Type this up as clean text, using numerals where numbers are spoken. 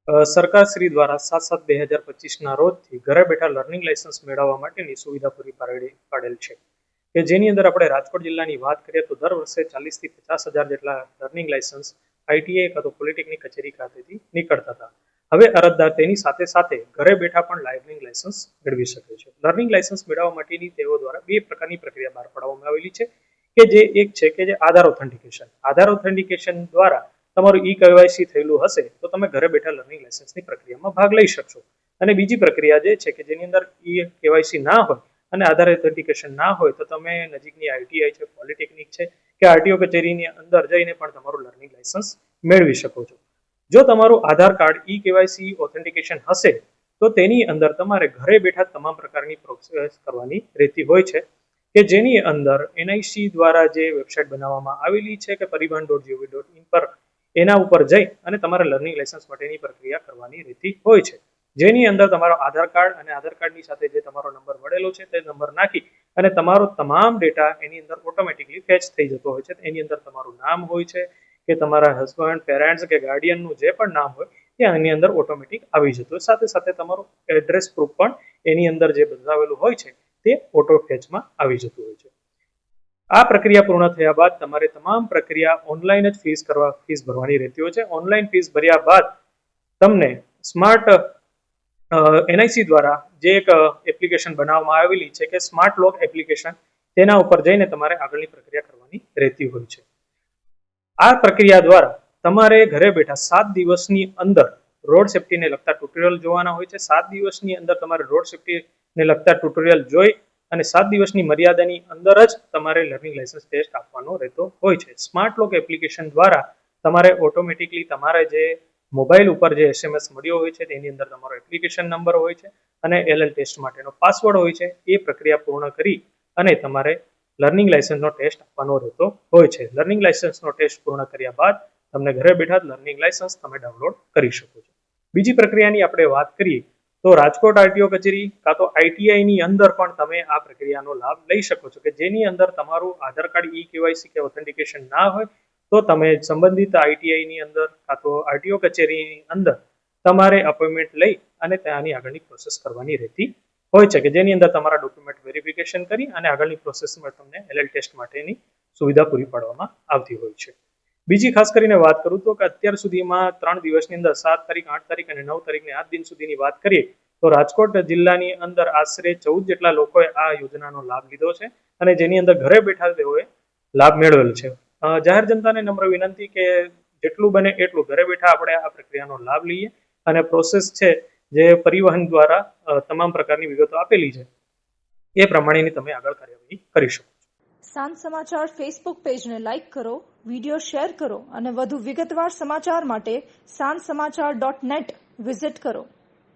સરકારશ્રી દ્વારા 7/7/2025ના રોજથી ઘરે બેઠા લર્નિંગ લાયસન્સ મેળવવા માટેની સુવિધા પૂરી પાડેલ છે કે જેની અંદર આપણે રાજકોટ જિલ્લાની વાત કરીએ તો દર વર્ષે 40,000 થી 50,000 જેટલા લર્નિંગ લાયસન્સ આઈટીઆઈ કાં તો પોલિટેકનિક કચેરી ખાતેથી નીકળતા હતા. હવે અરજદાર તેની સાથે સાથે ઘરે બેઠા પણ લર્નિંગ લાયસન્સ મેળવી શકે છે. લર્નિંગ લાયસન્સ મેળવવા માટેની તેઓ દ્વારા બે પ્રકારની પ્રક્રિયા બહાર પાડવામાં આવેલી છે કે જે એક છે કે જે આધાર ઓથેન્ટિકેશન. આધાર ઓથેન્ટિકેશન દ્વારા તમારું કેવાયસી થયેલું હશે તો તમે ઘરે બેઠા લર્નિંગ લાયસન્સની પ્રક્રિયામાં ભાગ લઈ શકશો. અને બીજી પ્રક્રિયા જે છે કે જેની અંદર કેવાયસી ના હોય અને આધાર ઓથેન્ટિકેશન ના હોય તો તમે નજીકની આઈટીઆઈ છે, પોલિટેકનિક છે કે આરટીઓ કચેરીની અંદર જઈને પણ તમારું લર્નિંગ લાયસન્સ મેળવી શકો છો. જો તમારું આધાર કાર્ડ કેવાયસી ઓથેન્ટિકેશન હશે તો તેની અંદર તમારે ઘરે બેઠા તમામ પ્રકારની પ્રોસેસ કરવાની રહેતી હોય છે કે જેની અંદર એનઆઈસી દ્વારા જે વેબસાઇટ બનાવવામાં આવેલી છે કે પરિવહન.gov.in પર એના ઉપર જઈ અને તમારે લર્નિંગ લાયસન્સ માટેની પ્રક્રિયા કરવાની રહેતી હોય છે. જેની અંદર તમારો આધાર કાર્ડ અને આધાર કાર્ડની સાથે જે તમારો નંબર મળેલો છે તે નંબર નાખી અને તમારો તમામ ડેટા એની અંદર ઓટોમેટિકલી ફેચ થઈ જતો હોય છે. એની અંદર તમારું નામ હોય છે કે તમારા હસબન્ડ, પેરેન્ટ્સ કે ગાર્ડિયનનું જે પણ નામ હોય તે આની અંદર ઓટોમેટિક આવી જતું હોય. સાથે સાથે તમારું એડ્રેસ પ્રૂફ પણ એની અંદર જે બતાવેલું હોય છે તે ઓટો ફેચમાં આવી જતું હોય છે. આ પ્રક્રિયા પૂર્ણ થયા બાદ તમારે તમામ પ્રક્રિયા ઓનલાઈન જ ફીસ ભરવાની રહેતી હોય છે. ઓનલાઈન ફીસ ભર્યા બાદ તમને સ્માર્ટ એનઆઈસી દ્વારા જે એક એપ્લિકેશન બનાવવામાં આવેલી છે કે સ્માર્ટ લોક એપ્લિકેશન, તેના ઉપર જઈને તમારે આગળની પ્રક્રિયા કરવાની રહેતી હોય છે. આ પ્રક્રિયા દ્વારા તમારે ઘરે બેઠા 7 દિવસની અંદર રોડ સેફટીને લગતા ટ્યુટોરિયલ જોવાના હોય છે. 7 દિવસની અંદર તમારે રોડ સેફટીને લગતા ટ્યુટોરિયલ જોઈ અને 7 દિવસની મર્યાદાની અંદર જ તમારે લર્નિંગ લાયસન્સ ટેસ્ટ આપવાનો રહેતો હોય છે. સ્માર્ટ લોક એપ્લિકેશન દ્વારા તમારે ઓટોમેટિકલી તમારે જે મોબાઈલ ઉપર જે એસએમએસ મળ્યો હોય છે તેની અંદર તમારો એપ્લિકેશન નંબર હોય છે અને એલએલ ટેસ્ટ માટેનો પાસવર્ડ હોય છે. એ પ્રક્રિયા પૂર્ણ કરી અને તમારે લર્નિંગ લાયસન્સનો ટેસ્ટ આપવાનો રહેતો હોય છે. લર્નિંગ લાયસન્સનો ટેસ્ટ પૂર્ણ કર્યા બાદ તમને ઘરે બેઠા લર્નિંગ લાયસન્સ તમે ડાઉનલોડ કરી શકો છો. બીજી પ્રક્રિયાની આપણે વાત કરીએ તો રાજકોટ આરટીઓ કચેરી કાં તો આઈટીઆઈની અંદર પણ તમે આ પ્રક્રિયાનો લાભ લઈ શકો છો કે જેની અંદર તમારું આધાર કાર્ડ કેવાયસી કે ઓથેન્ટિકેશન ના હોય તો તમે સંબંધિત આઈટીઆઈની અંદર કાં તો આરટીઓ કચેરીની અંદર તમારે અપોઇન્ટમેન્ટ લઈ અને ત્યાંની આગળની પ્રોસેસ કરવાની રહેતી હોય છે કે જેની અંદર તમારા ડોક્યુમેન્ટ વેરિફિકેશન કરી અને આગળની પ્રોસેસમાં તમને એલએલ ટેસ્ટ માટેની સુવિધા પૂરી પાડવામાં આવતી હોય છે. બીજી ખાસ કરીને વાત કરું તો કે અત્યાર સુધીમાં 3 દિવસની અંદર 7 તારીખ, 8 તારીખ અને 9 તારીખની 8 દિન સુધીની વાત કરીએ તો રાજકોટ જિલ્લાની અંદર આશરે 14 જેટલા લોકોએ આ યોજનાનો લાભ લીધો છે અને જેની અંદર ઘરે બેઠા તેઓએ લાભ મેળવેલ છે. જાહેર જનતાને નમ્ર વિનંતી કે જેટલું બને એટલું ઘરે બેઠા આપણે આ પ્રક્રિયાનો લાભ લઈએ અને પ્રોસેસ છે જે પરિવહન દ્વારા તમામ પ્રકારની વિગતો આપેલી છે એ પ્રમાણેની તમે આગળ કાર્યવાહી કરી શકો છો. સાંજ સમાચાર ફેસબુક પેજને લાઇક કરો, વિડીયો શેર કરો અને વધુ વિગતવાર સમાચાર માટે sanssamachar.net વિઝિટ કરો.